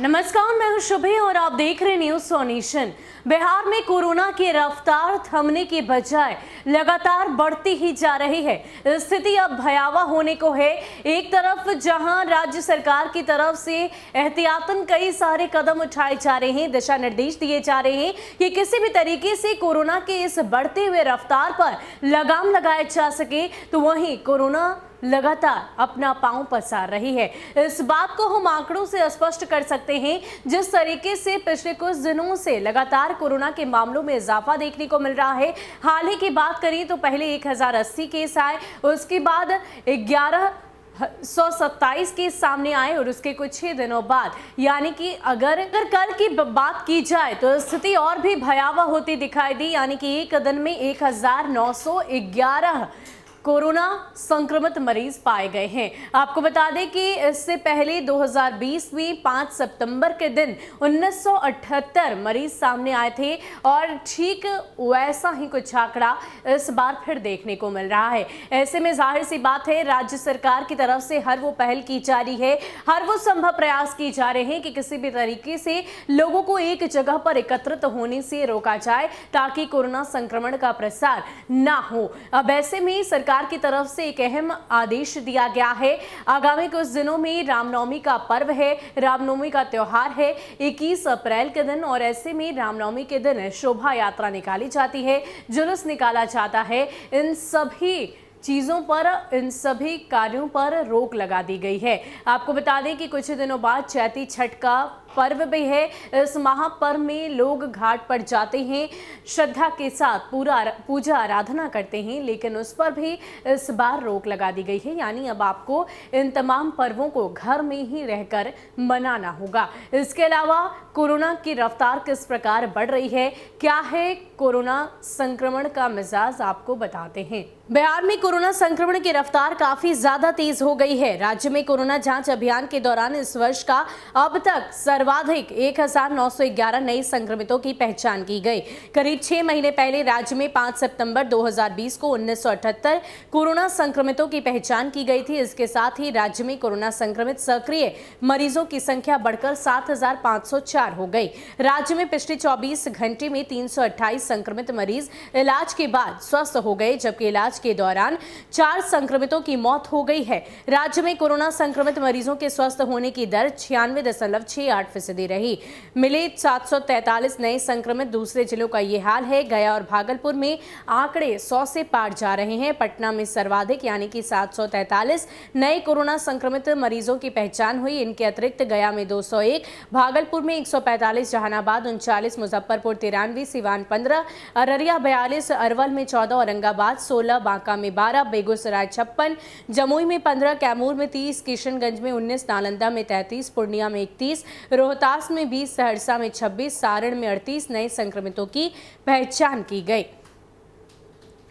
नमस्कार, मैं हूं शुभी और आप देख रहे हैं न्यूज सोनेशन। बिहार में कोरोना की रफ्तार थमने की बजाय लगातार बढ़ती ही जा रही है। स्थिति अब भयावह होने को है। एक तरफ जहां राज्य सरकार की तरफ से एहतियातन कई सारे कदम उठाए जा रहे हैं, दिशा निर्देश दिए जा रहे हैं कि किसी भी तरीके से कोरोना के इस बढ़ते हुए रफ्तार पर लगाम लगाया जा सके, तो वहीं कोरोना लगातार अपना पांव पसार रही है। इस बात को हम आंकड़ों से स्पष्ट कर सकते हैं। जिस तरीके से पिछले कुछ दिनों से लगातार कोरोना के मामलों में इजाफा देखने को मिल रहा है। हाल ही की बात करें तो पहले 1080 केस आए, उसके बाद 1127 केस सामने आए और उसके कुछ ही दिनों बाद यानी कि अगर कल की बात की जाए तो स्थिति और भी भयावह होती दिखाई दी। यानी कि एक दिन में 1911 कोरोना संक्रमित मरीज पाए गए हैं। आपको बता दें कि इससे पहले 2020 में 5 सितंबर के दिन 1978 मरीज सामने आए थे और ठीक वैसा ही कुछ आंकड़ा इस बार फिर देखने को मिल रहा है। ऐसे में जाहिर सी बात है, राज्य सरकार की तरफ से हर वो पहल की जा रही है, हर वो संभव प्रयास किए जा रहे हैं कि किसी भी तरीके से लोगों को एक जगह पर एकत्रित होने से रोका जाए ताकि कोरोना संक्रमण का प्रसार ना हो। अब ऐसे में सरकार की तरफ से एक अहम आदेश दिया गया है। आगामी कुछ दिनों में रामनवमी का पर्व है, रामनवमी का त्योहार है 21 अप्रैल के दिन, और ऐसे में रामनवमी के दिन शोभा यात्रा निकाली जाती है, जुलूस निकाला जाता है। इन सभी चीजों पर, इन सभी कार्यों पर रोक लगा दी गई है। आपको बता दें कि कुछ दिनों बाद चैती छठ का पर्व भी है। इस महापर्व में लोग घाट पर जाते हैं, श्रद्धा के साथ पूजा आराधना करते हैं, लेकिन उस पर भी इस बार रोक लगा दी गई है। यानी अब आपको इन तमाम पर्वों को घर में ही रहकर मनाना होगा। इसके अलावा कोरोना की रफ्तार किस प्रकार बढ़ रही है, क्या है कोरोना संक्रमण का मिजाज, आपको बताते हैं। बिहार में कोरोना संक्रमण की रफ्तार काफी ज्यादा तेज हो गई है। राज्य में कोरोना जांच अभियान के दौरान इस वर्ष का अब तक सर्वाधिक 1911 नए संक्रमितों की पहचान की गई। करीब 6 महीने पहले राज्य में 5 सितंबर 2020 को 1978 कोरोना संक्रमितों की पहचान की गई थी। इसके साथ ही राज्य में कोरोना संक्रमित सक्रिय मरीजों की संख्या बढ़कर 7504 हो गई। राज्य में पिछले 24 घंटे में 328 संक्रमित मरीज इलाज के बाद स्वस्थ हो गए, जबकि इलाज के दौरान 4 संक्रमितों की मौत हो गई है। राज्य में कोरोना संक्रमित मरीजों के स्वस्थ होने की दर 96.68% रही। मिले 743 नए संक्रमित। दूसरे जिलों का ये हाल है। गया और भागलपुर में आंकड़े 100 से पार जा रहे हैं। पटना में सर्वाधिक यानी कि 743 नए कोरोना संक्रमित मरीजों की पहचान हुई। इनके अतिरिक्त गया में 201, भागलपुर में 145, जहानाबाद 39, मुजफ्फरपुर 93, सिवान 15, अररिया 42, अरवल में 14, औरंगाबाद 16, बांका में 12, बेगूसराय 56, जमुई में 15, कैमूर में 30, किशनगंज में 19, नालंदा में 33, पूर्णिया में 31, रोहतास में 20, सहरसा में 26, सारण में 38 नए संक्रमितों की पहचान की गई।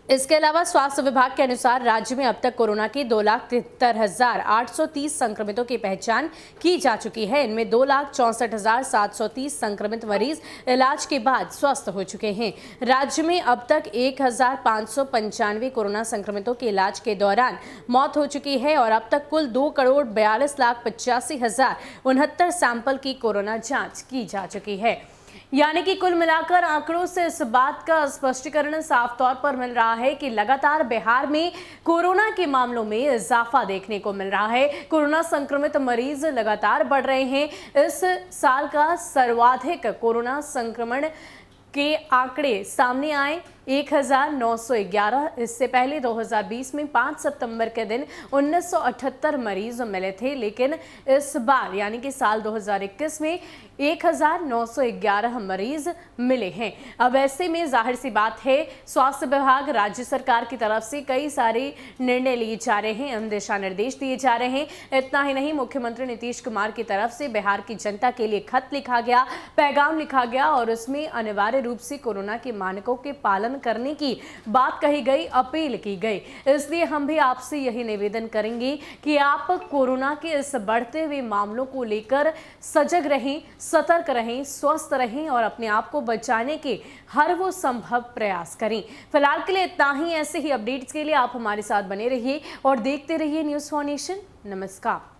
इसके अलावा स्वास्थ्य विभाग के अनुसार राज्य में अब तक कोरोना के 2,73,830 संक्रमितों की पहचान की जा चुकी है। इनमें 2,64,730 संक्रमित मरीज इलाज के बाद स्वस्थ हो चुके हैं। राज्य में अब तक 1,595 कोरोना संक्रमितों के इलाज के दौरान मौत हो चुकी है और अब तक कुल 2,42,85,069 सैंपल की कोरोना जाँच की जा चुकी है। यानी कि कुल मिलाकर आंकड़ों से इस बात का स्पष्टीकरण साफ तौर पर मिल रहा है कि लगातार बिहार में कोरोना के मामलों में इजाफा देखने को मिल रहा है। कोरोना संक्रमित मरीज लगातार बढ़ रहे हैं। इस साल का सर्वाधिक कोरोना संक्रमण के आंकड़े सामने आए 1911। इससे पहले 2020 में 5 सितंबर के दिन 1978 मरीज मिले थे, लेकिन इस बार यानी कि साल 2021 में 1911 मरीज मिले हैं। अब ऐसे में जाहिर सी बात है, स्वास्थ्य विभाग, राज्य सरकार की तरफ से कई सारे निर्णय लिए जा रहे हैं, दिशा निर्देश दिए जा रहे हैं। इतना ही नहीं, मुख्यमंत्री नीतीश कुमार की तरफ से बिहार की जनता के लिए खत लिखा गया, पैगाम लिखा गया और उसमें अनिवार्य रूप से कोरोना के मानकों के पालन करने की बात कही गई, अपील की गई। इसलिए हम भी आपसे यही निवेदन करेंगे कि आप कोरोना के इस बढ़ते हुए मामलों को लेकर सजग रहें, सतर्क रहें, स्वस्थ रहें और अपने आप को बचाने के हर वो संभव प्रयास करें। फिलहाल के लिए इतना ही। ऐसे ही अपडेट्स के लिए आप हमारे साथ बने रहिए और देखते रहिए न्यूज़ सोनेशन। नमस्कार।